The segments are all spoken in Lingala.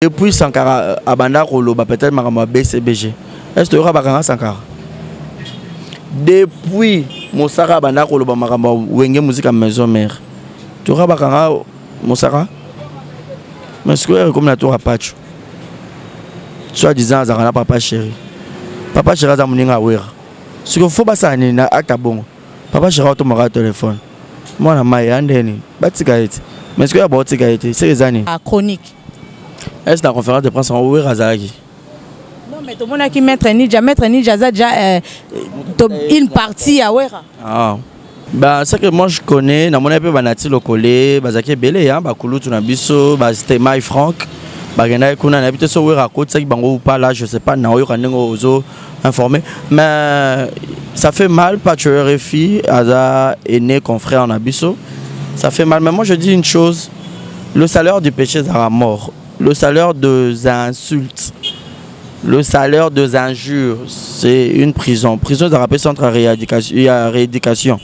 Depuis Sankara abanda koloba peut-être makama BCBG. Est-ce que tu auras Sankara? Depuis Mosara abanda koloba makama wenge musique à maison mère. Tu auras bakanga Mosara? Mais ce que comme la tour à Pacho. Soit disant Azarana papa chéri. Papa chéri a moninga wera. Ce qu'il faut pas ça ni na acta bon. Papa chéri auto mara téléphone. Moi na maya ndeni. Batikaiti. Mais ce que y a batikaiti, c'est les années. Chronique. Est-ce que la conférence de presse en wera Azaki? Non mais tout le monde qui Maître Ninja a déjà une partie à wera. Ah. Bah c'est que moi je connais na mon peu banati lokolé, bazaki belé hein, ba kulutu na biso, ba c'était My Frank. Bagenda kuna na bité so wera côté ça qui bango ou pas là, je sais pas na oyo kanengo ozo informé, mais ça fait mal pas tu RFI Aza aîné confrère en abisso. Ça fait mal, mais moi je dis une chose, le salaire du péché sera mort, le salaire des insultes, le salaire des injures, c'est une prison. Prison ça rappelle centre à rééducation.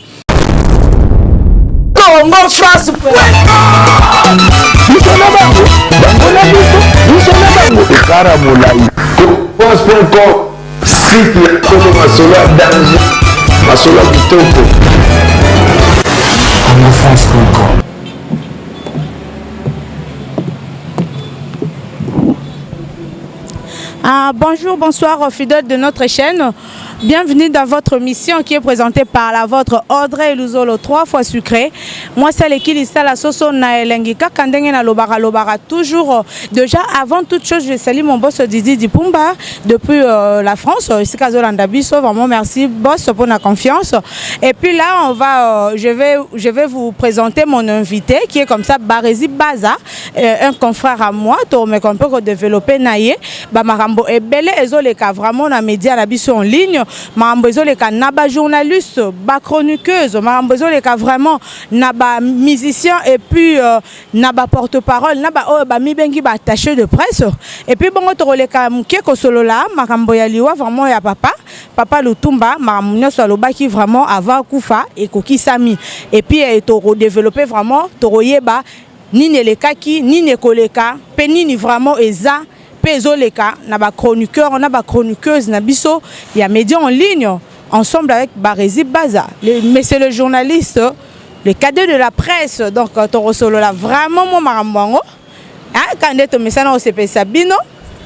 Bonjour, bonsoir fidèles de notre chaîne. Bienvenue dans votre mission qui est présentée par la vôtre Audrey Luzolo 3 fois sucré. Moi c'est l'équipe de la soso na elengika kandenge na lobara toujours. Déjà avant toute chose je salue mon boss Didi Dipumba depuis la France. Ici Kazolanda Bisso, vraiment merci boss pour la confiance. Et puis là on va je vais vous présenter mon invité qui est comme ça Barezi Baza, un confrère à moi, to me qu'on peut développer naie ba marambo ebele ezoleka vraiment na média na biso en ligne. Marambozo les naba journaliste, ba chroniqueuse, marambozo les vraiment naba musicien et puis naba porte-parole, naba ba mi bengi ba attaché de presse. Et puis bon to les ka mukeko solo là, marambo ya liwa vraiment ya papa Lutumba, marambo solo ba qui vraiment avant kufa et koki sami. Et puis to redévelopper vraiment to yeba ni ne le kaki ni ne koleka, penini vraiment eza Pézoleka, na ba chroniqueur, na ba chroniqueuse, na biso, il y a médias en ligne, ensemble avec Barezi Baza. Mais c'est le journaliste, le cadet de la presse, donc Toro Solo là, vraiment mon marambango. Hein, quand on met ça dans OCP Sabino,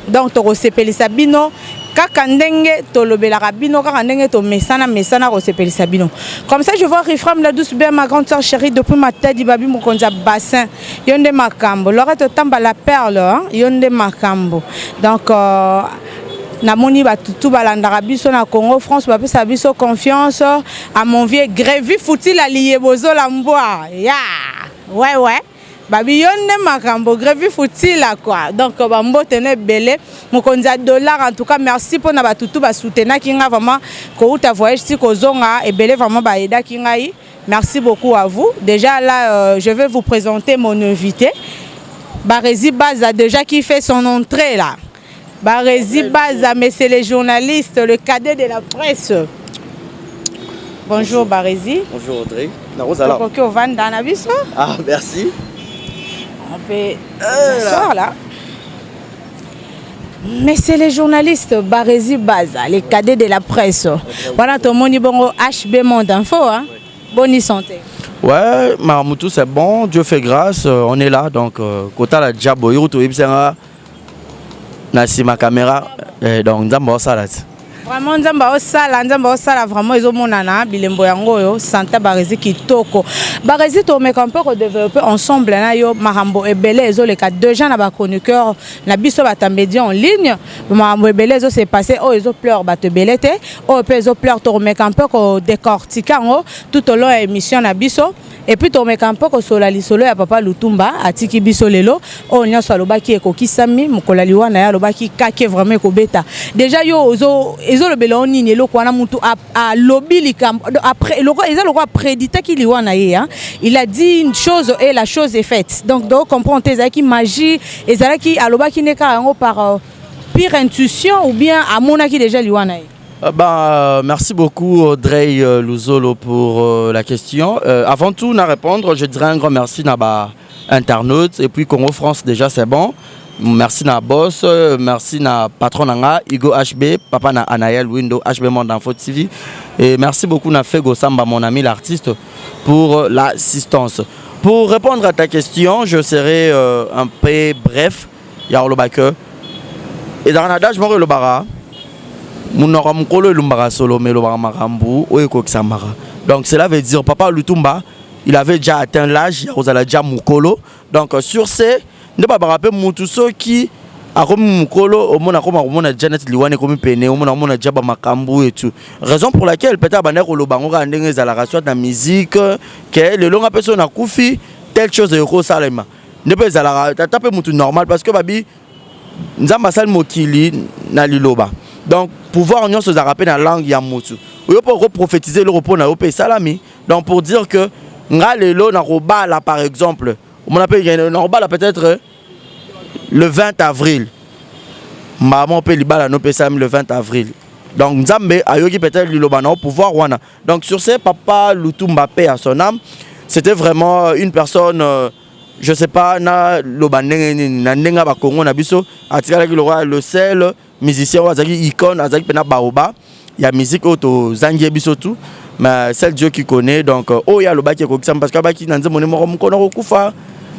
donc Toro CP Sabino, kakandenge tolobela rabino kakandenge to mesana OCP Sabino. Comme ça je vois Rifram la douce bien ma grande sœur chérie depuis ma tête babi mon konza bassin yonde makambo Lorette tamba la perle hein? Yonde makambo donc namoni batutu balandaka biso na Congo France bapesa biso confiance à mon vieux Grévi fouti la lié bozo la mboa ya ouais babi yonde makambo Grévi fouti la quoi donc bambo tene belé mon konza dollar en tout cas merci pour na batutu ba soutenir kinga vraiment ko uta voyage si ko zonga et belé vraiment ba eda kinga. Merci beaucoup à vous. Déjà là je vais vous présenter mon invité Barezi Baza déjà qui fait son entrée là. Barezi Baza mais c'est les journalistes, le cadet de la presse. Bonjour Barezi. Bonjour Audrey. Ah merci. On peut s'asseoir là. Mais c'est les journalistes Barezi Baza, les cadets de la presse. Voilà ton moni bongo HB Monde Info hein. Bonne santé. Ouais, Maramoutou c'est bon, Dieu fait grâce, on est là donc kota la diabo yuruto ibsenga na si ma caméra donc nzambo salat. Vraiment nzamba osala vraiment ezomonana bilembo yango yo santa Barezi kitoko. Barezi to me kampo ko développer ensemble na yo marambo ebele ezoleka deux gens na ba chroniqueur na biso batambedia en ligne. Marambo ebele ezo s'est passé o ezo pleure bato belete o pe ezo pleure to me kampo ko décortiquer ngo tout au long émission na biso. Et puis to me kampo ko solali solo ya papa Lutumba atiki biso lelo o nyaso alobaki ekoki sami mukolali wana ya alobaki kake vraiment ko beta. Déjà yo ozo le belon nini le quoi na mutu a lobby likam après le quoi ils ont le prédité qu'il y en a hein. Il a dit une chose et la chose est faite donc comprendre tes qui magie et ça qui aloba qui n'est qu'à par pire intuition ou bien à mon qui déjà lui en a. Merci beaucoup Audrey Luzolo pour la question. Avant tout à répondre, je dirais un grand merci à internautes et puis Congo France déjà c'est bon. merci na boss, merci na patron nanga Hugo HB, papa na Anaël Window HB Monde Info TV et merci beaucoup na Fego Samba mon ami l'artiste pour l'assistance. Pour répondre à ta question, je serai un peu bref. Ya olobake et dans la dage moro lobara munora mukolo lumbara solo mais lobara marambu oyeko kisamara. Donc cela veut dire papa Lutumba, il avait déjà atteint l'âge, il a déjà mukolo. Donc sur ce ne pas rappeler mutuso qui a comme mukolo au monde a Janet Liwane comme pene au monde a déjà makambu et tout. Raison pour laquelle peut-être banner lobango ka ndenge za la raison de la musique que le longa personne a koufi telle chose de ko salema. Ne pas za taper mutu normal parce que babi nzamba sal mokili na liloba. Donc pouvoir union se rappeler dans la langue ya mutu. Oyo pour prophétiser le repos na opé salami. Donc pour dire que nga lelo na robala par exemple on appelle normal peut-être le 20 avril. Maman peut libala no pesam le 20 avril. Donc Nzambe ayoki peut-être liloba na pouvoir wana. Donc sur ce papa Lutumba paix à son âme, c'était vraiment une personne je sais pas na lobandenge na ndenga ba Congo na biso atikala ki le seul musicien wazaki icône azaki pena baoba ya musique auto zangie biso tout mais c'est Dieu qui connaît donc oh ya lobaki ko kisam parce que baki nanze mone moko mkono ko kufa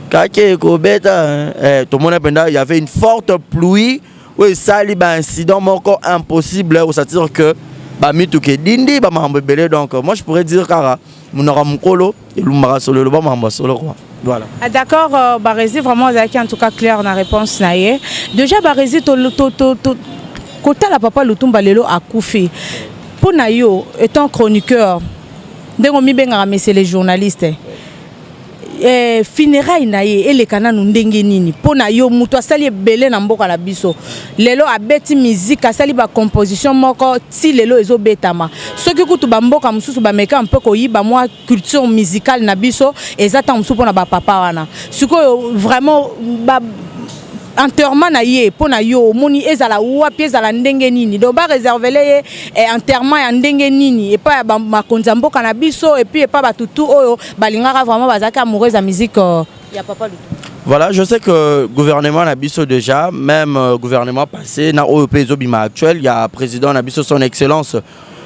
kake ko beta tout le monde penda il y avait une forte pluie oui sali ba incident moko impossible au dire que ba mitu ke dindi ba mambo belé donc moi je pourrais dire kara munora mkolo et lumara solo lo ba mambo solo quoi. Voilà. Ah, d'accord, Barési, vraiment, en tout cas clair dans la réponse. Déjà, Barési, côté la papa Lutumba Lelo a Koufi. Pour Nayo, étant chroniqueur, c'est les journalistes. Funérailles naye et les canaux ndenge nini pour Nayo muto sali belé na mboka la biso lelo a beti musique a sali ba composition moko ti lelo ezo betama ce que kutu ba mboka mususu ba meka un peu ko yiba moi culture musicale na biso ezata mususu pona ba papa wana siko vraiment ba enterrement na ye pona yo moni ezala wa pieza la ndenge nini do ba réserver les enterrement ya ndenge nini et pas ba makonza mboka na biso et puis et pas ba tutu oyo balingaka vraiment bazaka amoureuse à musique ya papa Lutumba. Voilà, je sais que le gouvernement Nabiso déjà, même gouvernement passé, na OEP Zobima actuel, il y a président Nabiso son excellence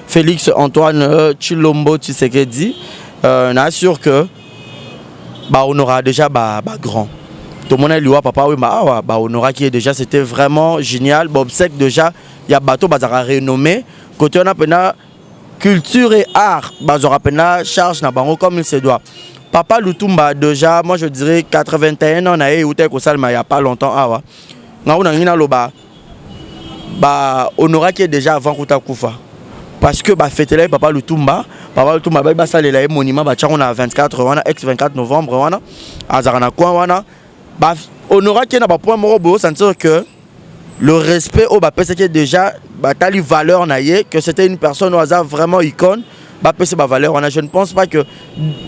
Félix Antoine Tshilombo Tshisekedi, n'a sûr que bah on aura déjà bah grand. Tout le monde lui a papa oui bah on aura qui est déjà c'était vraiment génial. Bob Sec déjà il y a bateau bazara renommé côté on a pena culture et art bazara pena charge na bango comme il se doit. Papa Lutumba déjà moi je dirais 81 ans na eu ko salma il y a pas longtemps awa. Na on a ngina loba bah on aura qui est déjà avant Kouta Koufa. Parce que bah fêter papa Lutumba bah ça les monument bah on a 24 wana ex 24 novembre wana azarana quoi wana. Bah, on aura qu'il y a un point moro, sentir que le respect au Bapé, c'est que déjà, bah, t'as les valeurs, que c'était une personne au hasard vraiment icône, Bapé, c'est ma valeur. Je ne pense pas que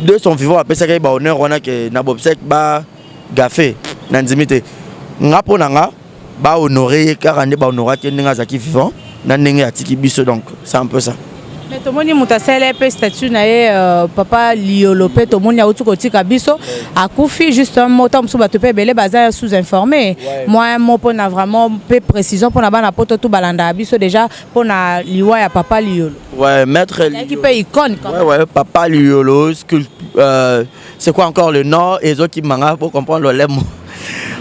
de son vivant, Bapé, c'est qu'il y a honneur, on a que Nabobsek, bah, gaffé, nanzimité. Ngaponanga, bah, honoré, car on est bah, honoré, qu'il y a un vivant, nanenge atiki biso, donc, c'est un peu ça. Mais tout le monde a un statut na papa Liolope tout le monde a autour côté kabiso a Koufi juste un mot tam souba te pe belé bazar sous-informé moi un mot pour na vraiment peu précision pour na bana poto tout balanda biso déjà pour na liwa ya papa Liolo. Ouais, maître qui peut icône quand même. Ouais, papa Liolo, c'est quoi encore le nom et autres qui manga pour comprendre le mot.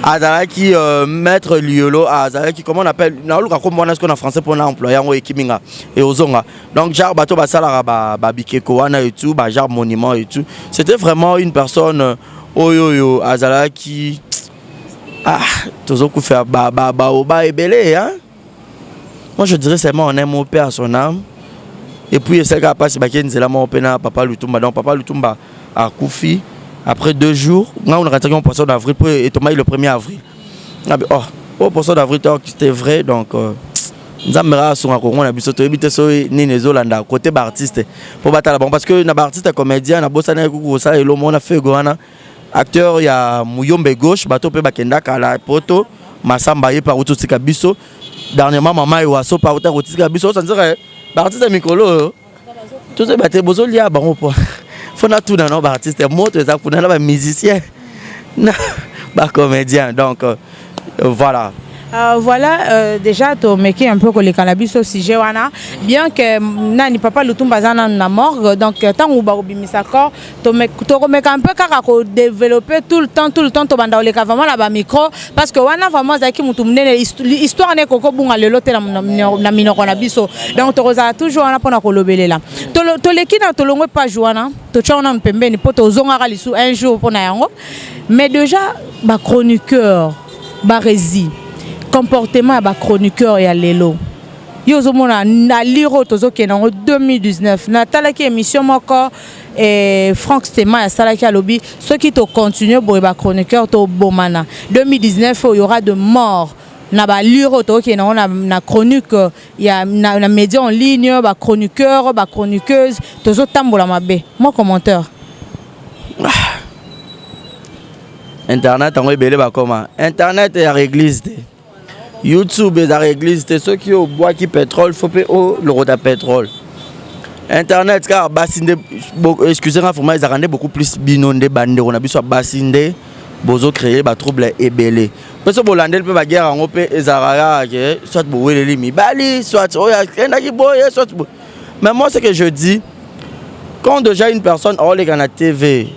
Azaraki maître Liolo Azaraki comment on appelle na luka comment est-ce qu'on en français pour l'employé en ekiminga et ozonga donc genre bateau basala ba bikeko wana et tout ba genre monument et tout c'était vraiment une personne oyoyo Azaraki tozoku faire ba ebele hein moi je dirais c'est moi on aime au père à son âme et puis c'est qu'à passer ba kenzela mon pena papa Lutumba donc papa Lutumba a Koufi. Après 2 jours, on a rentré en poisson d'avril et Thomas le 1er avril. Oh, poisson d'avril, c'était vrai. Donc, nous avons sur un on a vu ce que côté artiste. Pour battre la bombe. Parce que nous avons artiste comédien, nous avons bossé avec ça et l'homme, on a fait Goana. Acteur, il y a Mouyombe gauche, bateau pe bakenda kala poto, Massamba par Ototika Bisso. Dernièrement, maman et Wasso par Ototika Bisso. Ça dirait, artiste Mikolo. Tout ce bateau, bozo lié à Bango. Faut tout dans nos artistes, moto ça pour les musiciens, bah comédiens. Donc Voilà. Déjà tu meki un peu que le cannabis au sujet wana bien que nani papa Lutumba zana na morgue donc tant ou ba obimisa corps to meka un peu kaka ko développer tout le temps to banda le vraiment la ba micro parce que wana vraiment zaki mutu mnene histoire ne koko bunga lelo te na minoko na biso donc to roza toujours wana pona ko lobelela to leki na to longwe pas joana to chona mpembeni po to zonga lisu un jour pona yango mais déjà ba chroniqueur ba rési comportement à chroniqueur et à l'élo. Yo zomona na liro tozoke en 2019 na talaki émission moko et Franck Stema ya salaki à lobby ceux qui to continuer bo ba chroniqueur to bomana 2019 il y aura de morts na ba liro to ke na chronique ya na média en ligne ba chroniqueur ba chroniqueuse tozo tambola mabe mon commentaire internet en rebelle ba comment internet et à église YouTube est à l'église, c'est ceux qui ont bois qui pétrole, faut payer le rota pétrole. Internet, car bassinde, excusez-moi, ils ont beaucoup plus binondé, bandé, on a vu soit bassinde, bozo créé, bah trouble et belé. Parce que Bollandais peut pas guerre en opé, et Zarara, soit boué les limi, bali, soit soit. Mais moi, ce que je dis, quand déjà une personne hors les canaux TV,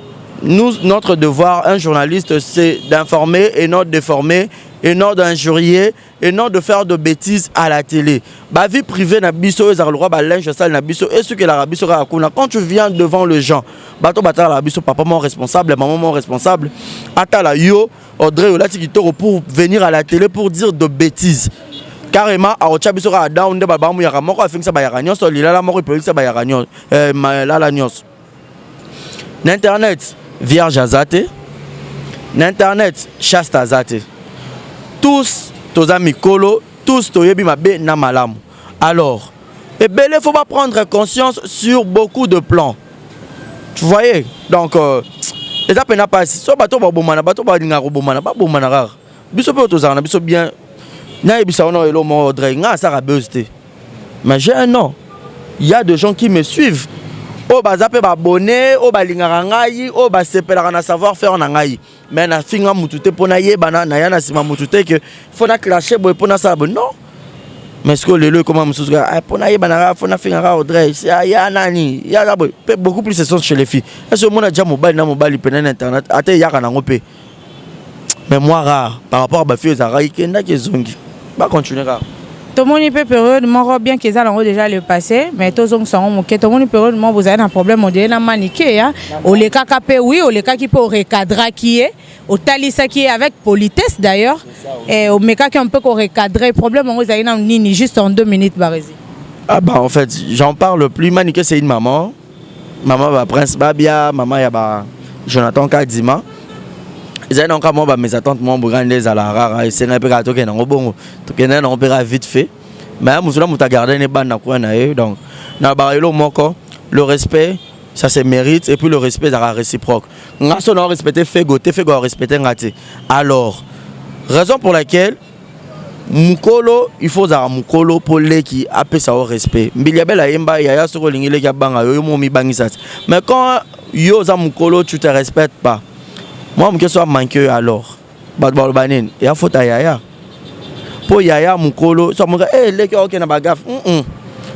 nous, notre devoir, un journaliste, c'est d'informer et non de déformer, et non d'injurier, et non de faire de bêtises à la télé. Ba vie privée na biso ezar le roi ba linge sale na biso et ce que la rabiso ra kuna quand tu viens devant les gens, bato bata la biso papa mon responsable, maman mon responsable, atala yo Audrey Olati Kitoko pour venir à la télé pour dire de bêtises. Carrément a ocha biso ra down de baba mu ya moko afingisa ba ya nyos lila la moko pelisa ba ya nyos la nyos. N'internet vierge azate. N'internet chaste azate. Tous tes amis colo, tous toyebi mabe na malamu. Alors, et ben il faut pas prendre conscience sur beaucoup de plans. Tu voyez? Donc les appels n'a pas si so bato ba bomana bato ba ngaro bomana ba bomana rare. Biso pe tozana biso bien. Na ebisa ono elo mo Audrey nga ça rabeuste. Mais j'ai un nom. Il y a des gens qui me suivent. O bazape ba abonné, o ba lingara ngai, o ba sepelaka na savoir faire na ngai. Mais na finga mutute pona yebana na yana sima mutute que faut na clasher boy pona ça non. Mais ce que le comment mususu pona yebana faut na finga Audrey, ya nani, ya la boy. Beaucoup plus ce sont chez les filles. Est-ce que mon a déjà mobile na mobile pena internet ate ya kana ngopé. Mais moi rare par rapport à ba fille za raikenda ke zongi. Ba continuer rare. Tout le monde peut période bien qu'ils ont déjà le passé mais tous ont sont moqués tout le monde période vous avez un problème on dirait na maniqué hein au les cas oui au les cas qui peut recadrer qui est au talisa qui est avec politesse d'ailleurs et au méca qui on peut recadrer problème on vous avez un nini juste en 2 minutes Barési. Ah bah en fait j'en parle plus maniqué c'est une maman va Prince Babia maman ya ba Jonathan Kadima. Ils ont encore moi mes attentes moi bugandais à la rare et c'est un peu gâteau qui est en bon tout qui est en père vite fait mais musulman muta garder ne ban na quoi na donc na barilo moko le respect ça se mérite et puis le respect ça réciproque nga so na respecter fait goté fait go respecter ngati alors raison pour laquelle mukolo il faut za mukolo pour les qui appelle ça au respect mbilia bela yemba ya soko lingile ka banga yo mo mi bangisa mais quand yo za mukolo tu te respectes pas. Moi, je suis manqué alors. Il y a faute à Yaya. Pour Yaya, mon colo, ça me dit, eh, les gars, ok, na bagaf.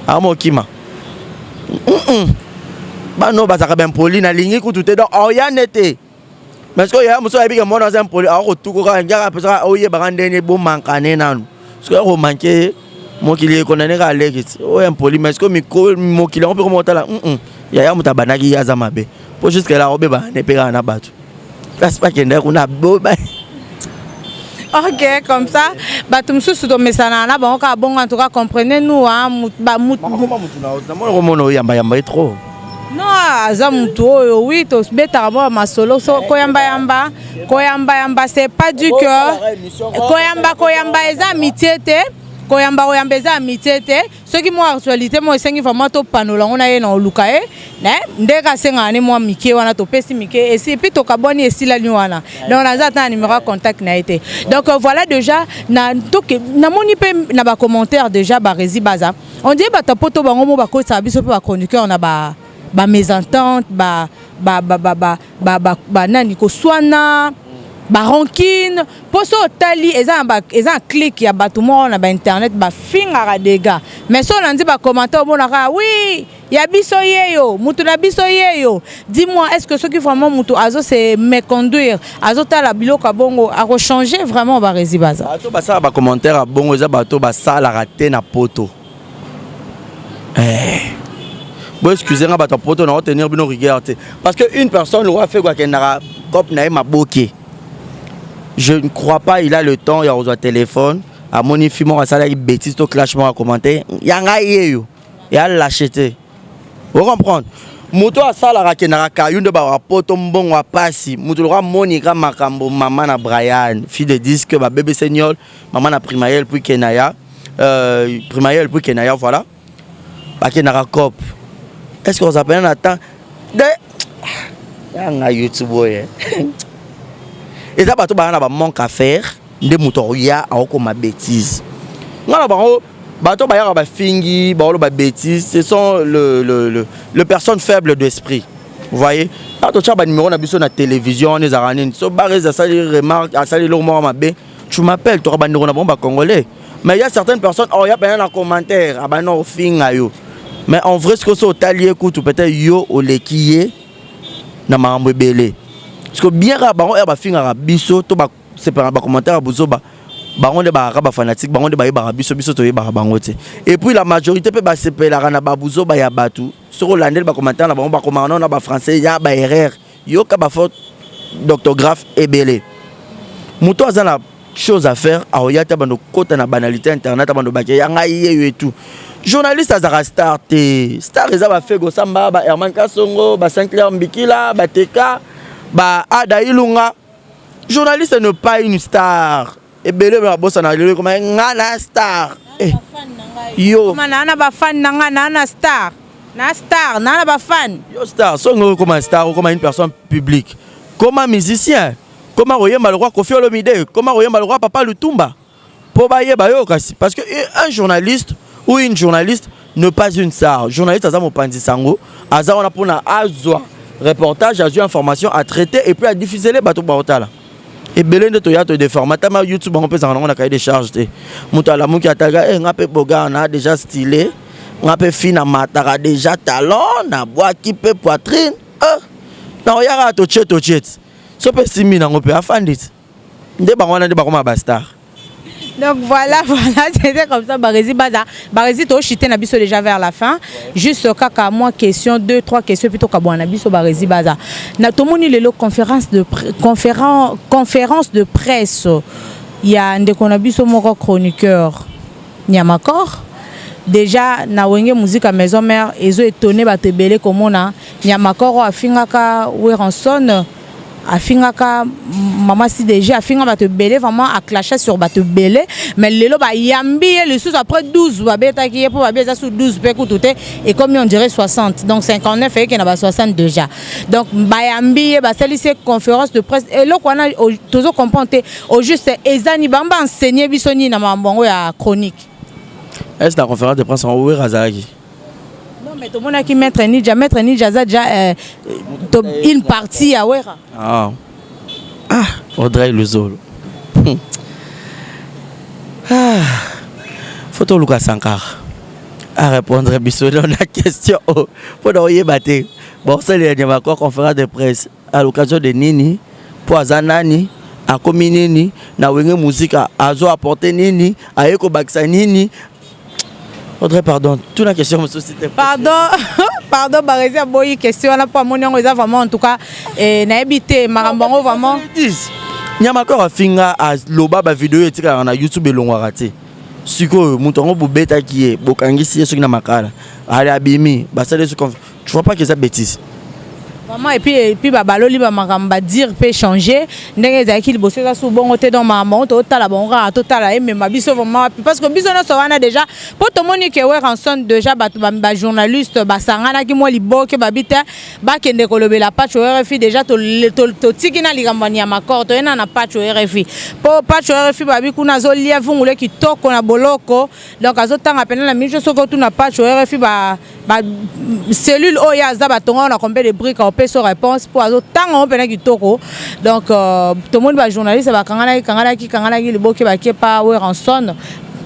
Ah, mon kima. Bah non, bah ça va bien poli, na ligne, tout est dans. Oh, y'a n'était. Mais ce que Yaya, moi, je suis moi dans un poli. Alors, tout le monde, a peu ça, oh, y'a pas un bon mancané, nan. Ce que vous manquez, moi qui l'ai condamné à l'égit. Oh, un poli, mais ce que mon qui l'a, on peut remonter là. Yaya, mon tabanaki, y'a zamabe. Pour juste que la robe, bah, n'est pas un abattu. Pas qu'il y a un beau. Ok, comme ça, bah tout ce que nous savons, bon en tout cas comprenez-nous hein, trop. non, azamuto oui, to beta moi ma solo so koyamba c'est pas du cœur. Koyamba eza amitié te. Koyamba eza amitié te. Ceux qui m'ont actualité moi sengi vraiment to panola on a na lukae, né? Ndeka senga ni moi mike wana to pesi mike et c'est puis to kaboni et sila ni wana. Donc on a atteint un numéro contact na été. Donc voilà déjà na moni pe na ba commentaire déjà ba resi baza. On dit ba tapoto bango mo ba ko sa biso pe ba chroniqueur na ba mésentente ba nani ko swana baronkine poso tali eza un clic ya bato mo na ba internet ba finga dega mais so landi ba commentaire bonaka oui ya biso yeyo mutu na biso yeyo dis-moi est-ce que ceux qui vraiment mutu azo se me conduire azo tala biloko bongo a changer vraiment ba résibaza bato ba ça ba commentaire bongo eza bato ba sala raté na poto bon excusez-moi bato poto na retenir bino regarder parce que une personne le roi fait quoi qu'elle n'a cop na maboké. Je ne crois pas il a le temps, il y a un téléphone, à mon infime, à ça, il bêtise, tout clashement à commenter. Il y a un gars, il y a l'acheter. Vous comprenez? Moto à ça, la rakenaraka, une de ba potombon wa passi, moto le Monica Makambo, maman na Brian, fille de disque, ma bébé seigneur, maman na Primaël, puis Kenaya, Primaël, puis Kenaya, voilà. Ba Kenara Cop. Est-ce qu'on s'appelle un temps de. Il y a un YouTube, et ça, bateau ba manque à faire, des motoria à ma bêtise. Ngala bateau ba fingi, ba bêtise, ce sont le personnes faibles d'esprit. Vous voyez? Bateau cha ba numéro na biso na télévision, les aranines. So barrez à ça les remarques, à ça les lourds ma bé. Tu m'appelles, tu as ba numéro na bomba congolais. Mais il y a certaines personnes, oh il y a pas un commentaire, ah bah non finga yo. Mais en vrai ce que so talier écoute peut-être yo au lekié na mambo belé. Parce que bien rabaron et bafinga biso to ba c'est pas ba commentaire buzo ba baron de ba fanatique baron de ba biso to ba bangote et puis la majorité peut ba sepela na ba buzo ba ya batu sur landel ba commentaire na ba commandant na ba français ya ba erreur yo ka ba faute d'orthographe et belé muto azana chose à faire a oyata bando kota na banalité internet bando ba ya ngai et tout journaliste azara star eza ba fego samba ba Herman Kasongo ba Saint-Clair Mbikila ba Teka ba Ada Ilunga. Journaliste n'est pas une star. Et belé ba bossa na lelo comme ngana star. Yo. Nana ba fan nana star. Na star, nana ba fan. Yo star, songo comme un star ou comme une personne publique. Comme un musicien. Comme oyemba le roi Kofi Olomide, comme oyemba le roi Papa Lutumba. Po ba yeba yo kasi parce que un journaliste ou une journaliste n'est pas une star. Journaliste azamo pandi sango, azao na pona azwa. Reportage, à information à traiter et puis à diffuser les bateaux baotala. Et belé de toya to des formats ma YouTube on peut s'en rendre cahier des charges te. Mutala muki ataga ngape boga on a déjà stylé. Ngape fina matara déjà talon na bois qui peut poitrine. Na oyara to chet. So pe simi na ngope afandit. Nde bangwana nde bakoma ba star. Donc voilà, c'était comme ça, Barési Baza. Barési, tu as chité Nabiso déjà vers la fin. Juste kaka moi question, 2-3 questions plutôt qu'à Nabiso Barési Baza. Na tout le monde le conférence de presse. Il y a un Nabiso Moko chroniqueur. Nyamakor. Déjà na wenge musique à maison mère, ils ont étonné ba te belé comme on a. Nyamakor a fingaka Weranson. Afingaka maman si déjà afinga ba te belé vraiment a clashé sur ba te belé mais lelo ba yambi le sous après 12 ba beta qui pour ba beta sous 12 pe tout et comme on dirait 60 donc 59 et qu'il y en a 60 déjà donc ba yambi ba celle ci conférence de presse et là qu'on a toujours comprendre au juste ezani bamba enseigner bisoni na mambongo ya chronique est-ce la conférence de presse en ouvert azaki. Mais tout le monde qui mettre Nidja ça déjà une partie à Wera. Audrey Luzolo. Photo Lucas Sankar. À répondre à la question. Pour nous battre. Bon, c'est le dernier conférence de presse à l'occasion de Nini, pour Azanani, à Kominini, na wenge musique à Azo apporter Nini, à Eko Baksa Nini. Audrey, pardon, toute la question me suscite. Pardon, Barési a boyi question là pour mon vraiment en tout cas na habité Marambango vraiment. Nyamakor a finga à loba ba vidéo etika na YouTube elongwa raté. Siko mutongo bobeta qui est bokangisi yeso na makala. Ali abimi, ba ça tu vois pas que ça bêtise. Vraiment et puis baloli ba makamba dire peut changer ndenge ezaki liboso za sou bongo te dans maman total bonga total et même biso vraiment parce que biso na so wana déjà pour tout monde que Weranson déjà ba journaliste ba sangana ki mo liboke ba bita ba kende kolobela patch RFI déjà to tikina ligambani ya makor to ena na patch RFI po patch RFI ba bi kuna zo lia vungule kitoko na boloko donc azotanga pena la mijo soko tu na patch RFI ba cellule oya za ba tonga na combien de briques peso réponse pour azo tango pena kitoko. Donc tout le monde va journaliste va kangana ki liboke ba ki pa Weranson.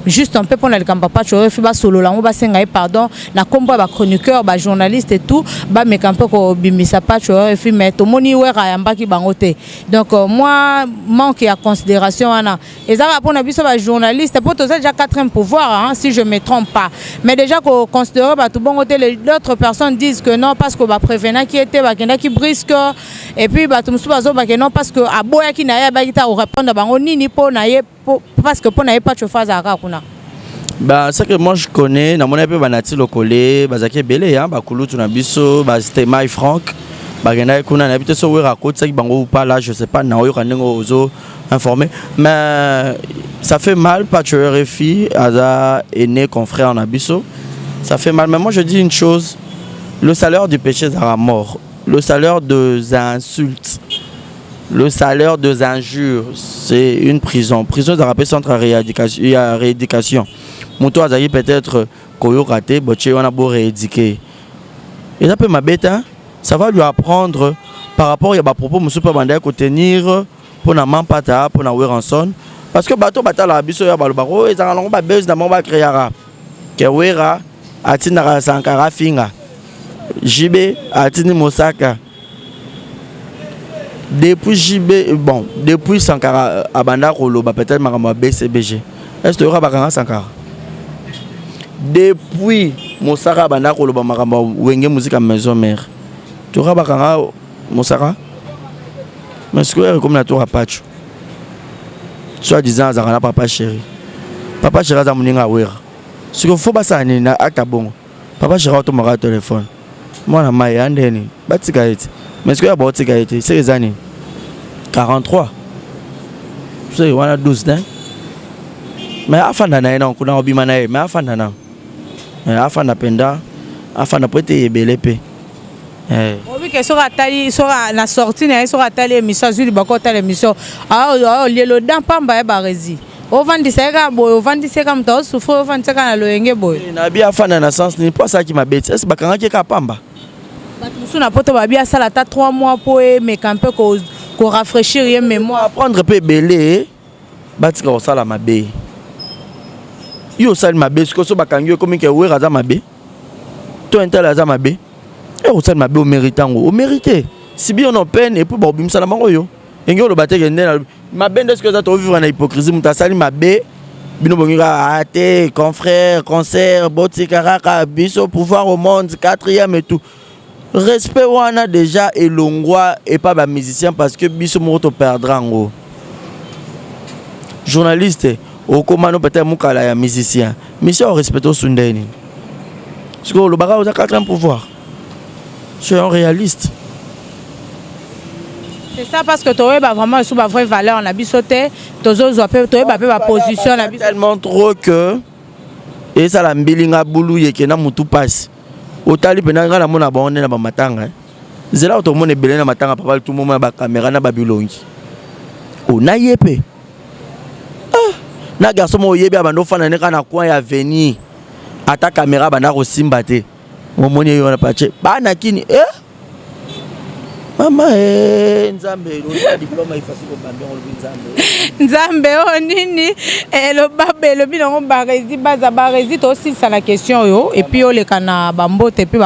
Juste un peu pour le camp pas tu aurais solo là on va s'engager pardon na combat ba chroniqueur ba journaliste et tout ba me camp ko bimisa pas tu aurais fait mais to moni wera yamba ki bangote donc moi manque à considération ana et ça pour na biso ba journaliste pour to déjà 4e pouvoir hein, si je me trompe pas mais déjà ko considérer ba tout bangote les d'autres personnes disent que non parce que ba prévenant qui était ba kenda qui brisque et puis ba tout bazo ba que non parce que aboya ki na ya ba kita répondre bango nini po na ye parce que pour n'aller pas de phase à kuna. Bah c'est que moi je connais na mon peu banati lokolé bazaki belé hein ba kulutu na biso ba c'était My Frank ba gena kuna na bité so we raconte ça qui bango ou pas là je sais pas na yo kanengo ozo informé mais ça fait mal pas tu RFI Aza aîné confrère na biso ça fait mal mais moi je dis une chose le salaire du péché sera mort le salaire des insultes le salaire des injures, c'est une prison. Prison, ça rappelle centre à rééducation. Mon toit, ça peut-être koyo raté, on a beau rééduquer. Et ça peut m'abêter, ça va lui apprendre par rapport à des propos, monsieur pas bandé à tenir pour na mampata, pour na Weranson. Parce que bateau bata la biso ya balbaro, et ça va buzz na mamba créera. Que Wera, atina Sankara Finga. JB, atini Mosaka. Depuis JB, bon, depuis Sankara Abanda Rolo, peut-être Marama BCBG. Est-ce que tu auras Sankara? Depuis Mosaka Abanda Rolo, Marama Wenge Musique à Maison Mère. Tu auras Mosaka? Mais ce que tu as comme la tour à Pacho. Soit disant à Zarana Papa Chéri. Papa Chéri a mon Wera. Ce qu'il faut pas ça, c'est à Tabon. Papa Chéri a ton téléphone. Moi, je suis un peu Batikaïti. Mais ce que tu as dit, c'est les années 43. Tu sais, on a 12 ans. Mais afin d'anaï, on a oublié manaï. Mais afin d'anaï. Afin d'apenda. Afin d'apprêter les belépés. Oui, que sur la sortie, sur la émission, sur le émission. Ah, le dan pamba est barré. Au 27 ans, au 27 ans, tu souffres au 25 ans, le yenge boy. Na bien afin de naissance, n'est pas ça qui m'a bête. C'est bakanga qui est capamba. Nous avons bien ça 3 mois pour mais un peu qu'on rafraîchir rien mémoire apprendre un peu belé batika au sala mabe yo sala mabe ce que so bakangi comme que we raza mabe to intel raza mabe et au sala mabe au méritant au mérité si bien on peine et puis ba obimisa na bango yo engelo lo bateke ndena mabe est-ce que ça to vivre na hypocrisie muta sali mabe bino bongira ate confrère concert botikaraka biso pouvoir au monde 4e et tout. Respect on a déjà et l'ongwa et pas ba musicien parce que biso moto perdra en gros. Journaliste au commando peut-être mukala ya musicien. Mission respect au sundeni. Parce que le baga a 4e pouvoir. C'est un réaliste. C'est ça parce que tu as vraiment sous ma vraie valeur on a bisoté tozo zope tu as ma position la tellement trop que et ça la mbilinga bulu yekena mutu passe. Otali penanga na mona bonne na ba matanga. Zela to mona belé na matanga papa tout moment ba caméra na babilongi. O na yepe. Ah, na garçon mo yebe abando fana ne kana coin ya venir. Ata caméra bana ko simbate. Mo moni yo na pache. Ba na kini Mama nzambe no diplôme ifasi ko bambe ko nzambe. Nzambe o nini le babe le bilongo barezi baza barezi to aussi ça la question yo et puis o le kana bambote puis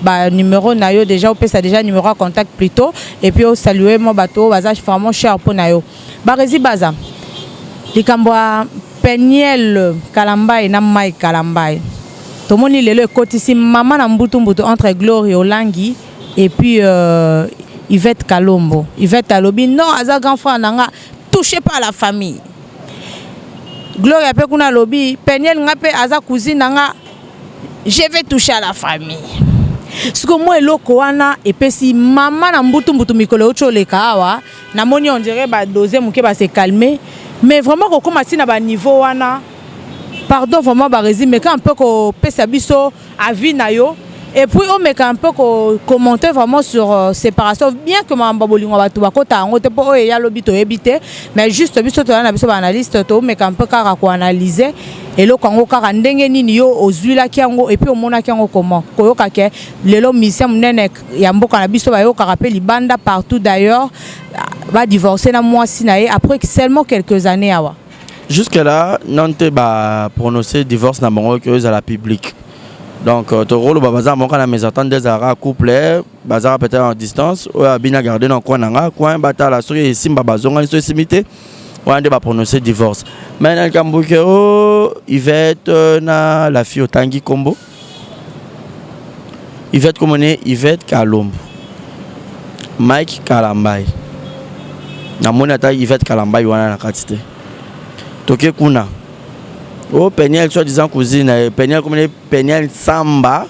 ba numéro na yo déjà o pesa déjà numéro à contact plutôt et puis o saluer mon bateau baza vraiment cher pour na yo. Barezi baza. Likambwa Peniel Kalambai na Mai Kalambai. To moni lelo kotisi maman na mbutu entre Glory Olangi et puis Yvette Kalombo. Yvette Alobi, non, Aza grand frère nanga touché par la famille. Gloria pe kuna lobi, Peniel ngape Aza cousine nanga je vais toucher à la famille. Ce que moi eloko wana et puis si maman na mbutu mikolo ocho le kawa, na moni on dirait ba doser muke ba se calmer, mais vraiment ko commencer na ba niveau wana. Pardon vraiment ba résime mais quand un peu ko pesa biso avis na yo. Et puis on met un peu commenter vraiment sur séparation bien que mamba bolingo batu bakota ngote po o ya lobito ebité mais juste biso to na biso analyste to mais un peu kara ko analyser eloko yango kaka ndenge nini yo ozwilaki yango et puis omonaki yango comment koyoka ke lelo musicien munene ya mboka na biso bayokaka pe libanda partout d'ailleurs va divorcer na mwasi na ye après seulement quelques années awa. Jusque là non te ba prononcer divorce na bango que à la public. Donc ton rôle baza mon kana mes attentes des ara couple baza peut-être en distance ou bien garder dans coin nanga coin batala sur simba bazonga so simité on va prononcer divorce. Maintenant Kambukero Yvette na la fille Tangi Kombo. Yvette comme on est Yvette Kalombo. Mike Kalambai. Na monata Yvette Kalambai wana na katite. Toke kuna. Oh Peniel soit disant cousine Peniel comme on est Peniel Samba.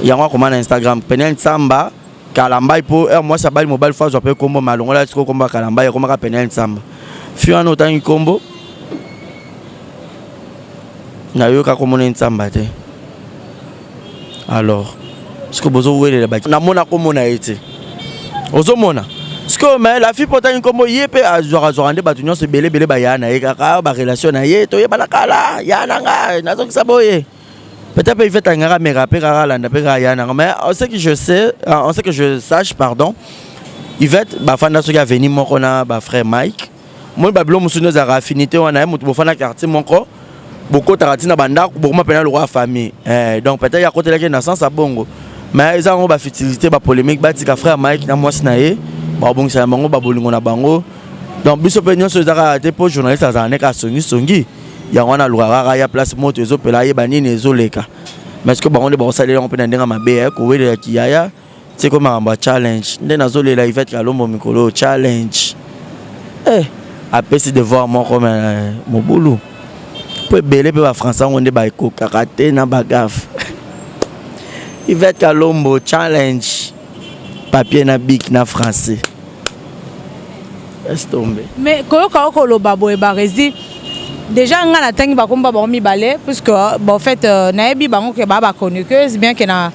Yango comment na Instagram Peniel Samba Kalambai pour moi ça balle mobile fois j'appelle Kombo malongo là tu combat Kalambai comme ka Peniel Samba. Fiano Tangi Kombo. Na yo ka komona ntsamba te. Alors, ce que bozo wele le baki. Na mona komona ete. Ozo mona. Ce que mais la fille Tangi Kombo yepe azora zorande batunyo se belé ba yana e kaka ba relation na ye to ye balakala yana nga nazo kisaboye. Peut-être il fait un ngara me rapper kaka landa pe ka yana mais on sait que je sache pardon. Yvette ba fanda so ya veni moko na ba frère Mike. Moi bablo musuno za affinité wana mutu bofana quartier monko beaucoup taratina banda beaucoup pena le roi famille donc peut-être ya côté la naissance à bongo mais ils ont ba futilité ba polémique ba tika frère Mike na moi sinaye ba bongo sa bango ba bolingo na bango donc biso opinion so za te pour journaliste za ne ka songi ya wana lwara ya place moto ezo pela ye banini ezo leka mais ce que bango de ba salela on pena ndenga mabe ko wele ya kiyaya c'est comme un challenge ndena zo lela Yvette Kalombo mikolo challenge après c'est de voir mon comme mon boulot pour belé pour français on est ba ko karaté na bagaf Yvette Kalombo challenge papier na bic na français est tombé mais koyoka ko lo babo e barezi déjà nga na tangi ba komba ba mi balé puisque en fait na ebi bango ke ba chroniqueuse bien que na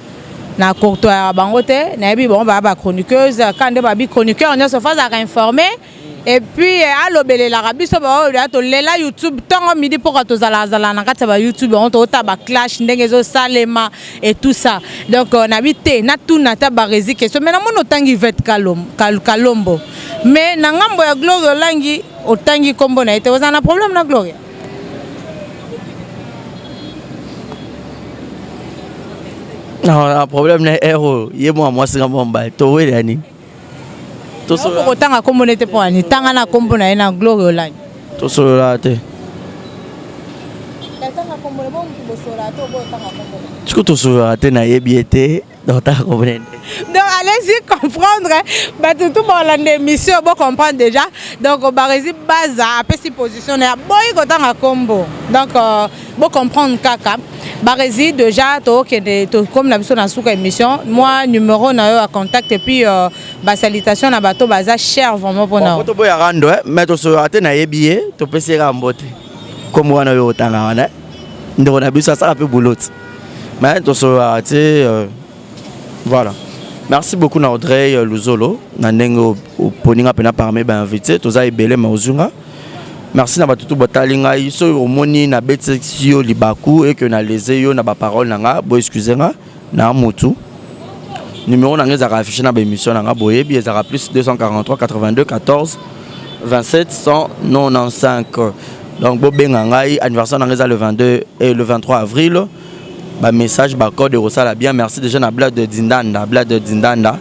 courtois bango te na ebi bon ba chroniqueuse quand de ba bi chroniqueur on se fait à informer. Et puis alobele la rabiso ba to lela YouTube tango midi pour to zala na kata ba YouTube on to ta ba clash ndenge zo salema et tout ça donc on habite na tout na ta ba rési question mais na mono tangi Yvette Kalombo mais na ngambo ya Gloria langi o tangi Kombo na ete ozana problème na Gloria non un problème na héros yé moi c'est ngamba mba to welani to so ko tanga Kombo nete po ani tanga na Kombo na ena Gloria langi to so la te tanga Kombo bo mtu bosola to bo tanga Kombo tu ko to so la te na yebiete donc ta comprendre donc allez-y comprendre bah tout bon l'émission bon comprendre déjà donc barezi baza après si position na boy ko tanga Kombo donc bon comprendre kaka barezi déjà to comme na biso na suka émission moi numéro na yo à contact et puis ba salutation na bato baza cher vraiment pour na to boya rando mais to so ate na yebié to pesera mbote comme wana yo tanga wana ndo na biso ça peu boulot mais to so ate voilà. Merci beaucoup na Audrey Luzolo na nengo poninga pena parmi ba invité toza ebele mauzunga. Merci na batutu botalinga iso omoni na betexio libaku et que na leze yo na ba parole nanga bo excusez-nga na mutu. Numéro nanga za affiché na ba émission nanga boye bi ezara plus 243 82 14 27 195. Donc bo benga ngai anniversaire nanga za le 22 et le 23 avril. Bah message bah code Rosala bien merci déjà na blade de Dindanda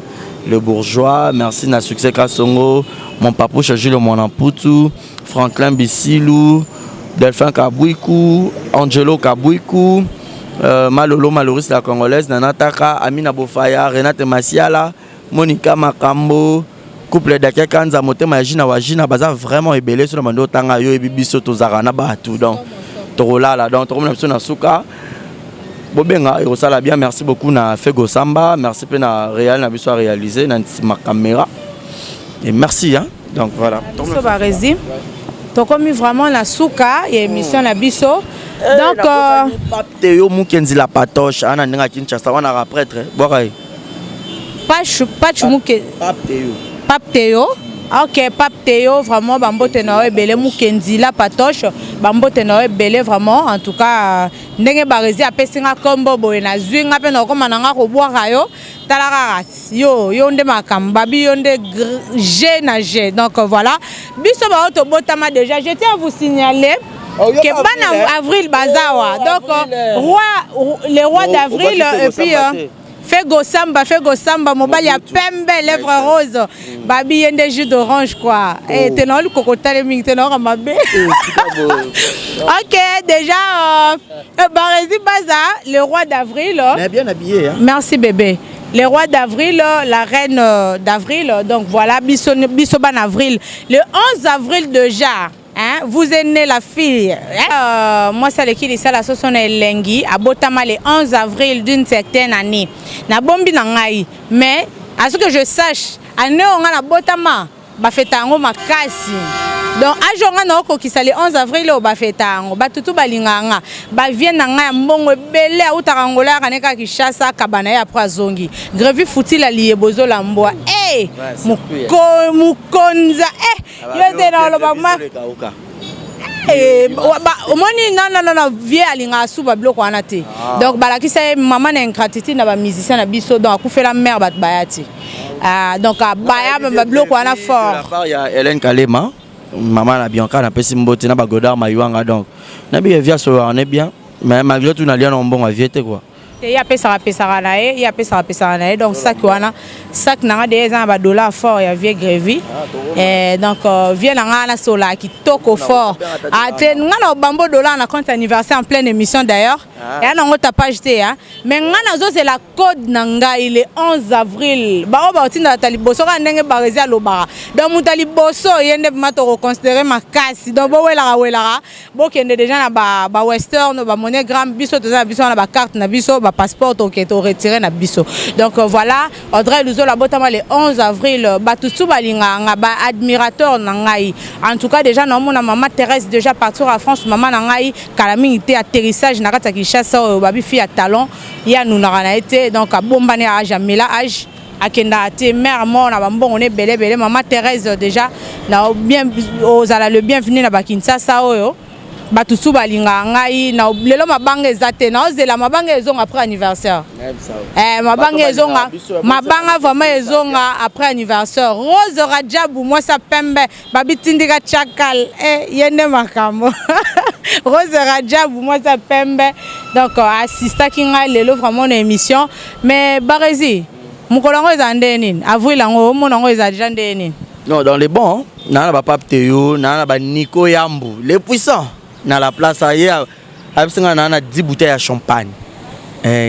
le bourgeois merci na succès Kasongo mon papouche Jules Monamputu Franklin Bissilou Delphin Kabouikou Angelo Kabouikou Malolo Maloris la congolaise Nanataka Amina Bofaya Renate Masiala Monica Makambo couple d'Akia Kanza Motema Yajina Wajina baza vraiment ébélé sur le mando tanga yo ebibiso tozarana ba tout donc torola là donc torom na suka Bobenga et Rosala bien merci beaucoup na Fego Samba merci pe na Real na biso réalisé na ma caméra et merci hein donc voilà so barezi to comme vraiment la souka et émission na biso donc Théo Mukenzi la patoche ana ndinga Kinshasa wana prêtre bokai Pache Muke Pape Théo Ok, Pape Théo, vraiment, Bambote Noé Belé, Moukenzila, Patoche, Bambote Noé Belé, vraiment, en tout cas, Nenge Barezi, Apesinga Kombo, Boena, Zwinga, Penoko, Mananga, Roboa, Rayo, Talararas, Yonde Makam, Babi, Yonde G na G. Donc voilà, Biso Baoto Botama déjà, je tiens à vous signaler que Ban Avril Bazawa, donc les rois d'Avril, et puis. Fego Samba, mobile ya pembe, lèvres roses. Babi yende jus d'orange quoi. Et t'es dans le cocotier ming, t'es dans ma bé. Ok, déjà, Barezi Baza, le roi d'Avril. Mais bien habillé, hein. Merci bébé. Le roi d'Avril, la reine d'Avril, donc voilà, Bissoban Avril. Le 11 avril déjà. Hein? Vous êtes née la fille. Moi, c'est l'équipe de la sauce Lengi, à Botama le 11 avril d'une certaine année. Na bombi nangai. Mais, à ce que je sache, année on a la Botama, ba fetango makasi. Donc, à jour on a qui le 11 avril au ba fetango, ba tutu balinganga, ba vient nanga mbongo belé ou tarangola kaneka kishasa kabana ya prazongi. Grevi futi la lié bozo la mboa. Eh, mukonza yo te na lo mama. Omoni non vie alinga suba bloko wana te. Donc balakisa maman na ingratitude na ba musicien na biso donc akufela mère bat bayati. Donc baya ba bloko wana fort. La part il y a Hélène Kalema, maman na Bianca na pesi mbote na ba Godard Mayuanga donc. Na bi via so on est bien mais malgré tout na lien on bon aviete quoi. Il y a pesara nae donc ça qui wana sac nanga des ans ba dollar fort ya vie grévi et donc vient nanga na sola qui toko fort ate ngana bambo dollar na compte anniversaire en pleine émission d'ailleurs et na ngota page te hein mais ngana zo c'est la code nanga il est 11 avril ba ba otinda taliboso ka ndenge barezi alobara donc mutaliboso yende mato reconsidérer makasi donc bo welara bo kende déjà na ba western ba monogramme biso toza biso na ba carte na biso passeport qui est retiré na biso. Donc voilà, Audrey Luzo la botama le 11 avril batutu balinga ba admirateur nangai. En tout cas déjà na mona maman Thérèse déjà partir à France maman nangai kalami été atterrissage na kata Kinshasa babi fi à talon ya nous na été donc a bombane à Jamila âge akenda te mère mon na bambon on est belé maman Thérèse déjà na bien aux ala le bienvenu na ba Kinshasa oyo. Batusu balinga ngai na lelo mabanga ezate na ozela mabanga ezonga après anniversaire mabanga ezonga mabanga vraiment ezonga après anniversaire Rose Rajabu moi ça pembe babitindika chakal yende makambo Rose Rajabu moi ça pembe donc assista kinga lelo vraiment une émission mais Barezi mukolongo ezande nini avril lango monongo ezadja ndeni non dans les bons na ba Pape Théo na ba Nico Yambu les puissants na la place ailleurs absinga na 10 bouteilles de champagne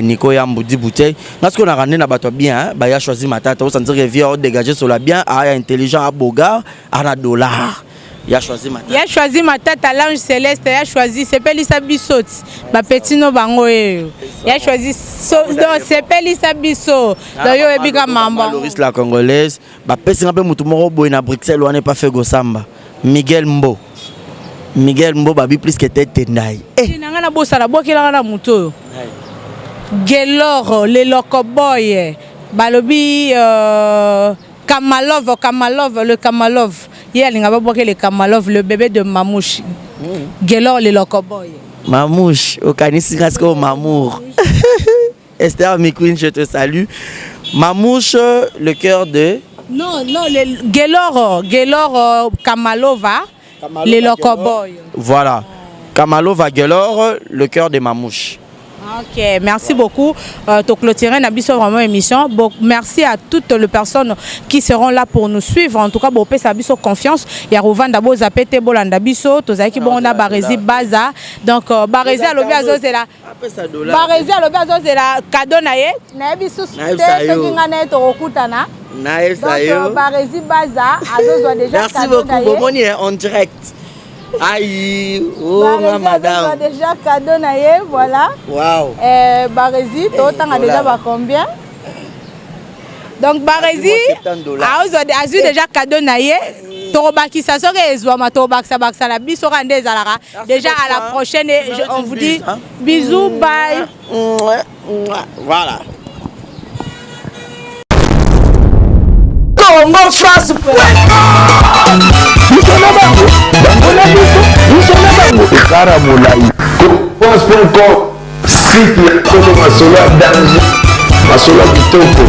Nico Yambu 10 bouteilles parce qu'on a ramené na bato bien ba ya choisi matata on sentir que vient dégager sur la bien a intelligent à boga à dollar il a choisi matata l'ange céleste il a choisi c'est Pelisa Bissot ba petit no bango il a choisi c'est Pelisa Bissot donc yo ebika mamba Loris la congolaise ba pesi ngape mutu moko boy na Bruxelles on n'est pas fait go samba Miguel Mbo babi plus que tête tendai. Nanga na bossa la bokela na muto. Gelor le locoboy balobi Kamalov le Kamalov. Hier linga ba bokela le Kamalov le bébé de Mamouche. Gelor le locoboy. Mamouche au kanisi kasko Mamour. Esther McQueen je te salue. Mamouche le cœur de Non le Gelor Kamalova. Les Locoboy. Voilà. Kamalova Gelor, le cœur des mamouches. Ok, merci beaucoup. To clôturer Nabiso vraiment émission. Bon, merci à toutes les personnes qui seront là pour nous suivre. En tout cas, bon, ça biso confiance. Il y a Rovanda Boza Pete Bolanda Biso, Tozaki Bonda Barezi Baza. Donc Barezi à l'objet azos de la. Barezi à l'objet azos de la cadeau nae. Nabiso c'était ce qui ngane to okutana. Naïf Sayo. Donc Barezi Baza azos déjà. Merci beaucoup. Bomoni en direct. Aïe, oh ma madame. Déjà cadeau naé, voilà. Wow. Barezi, toi as déjà combien? Donc Barezi, a déjà cadeau naé. Torobaki ça serait ezouama torobak ça bak ça la biso rande zalara. Déjà à la prochaine on vous dit bisous bye. Voilà. Congo France ekara molai pense.com site ya kolo masolo ya danger masolo ya kitoko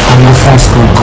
Congo France.com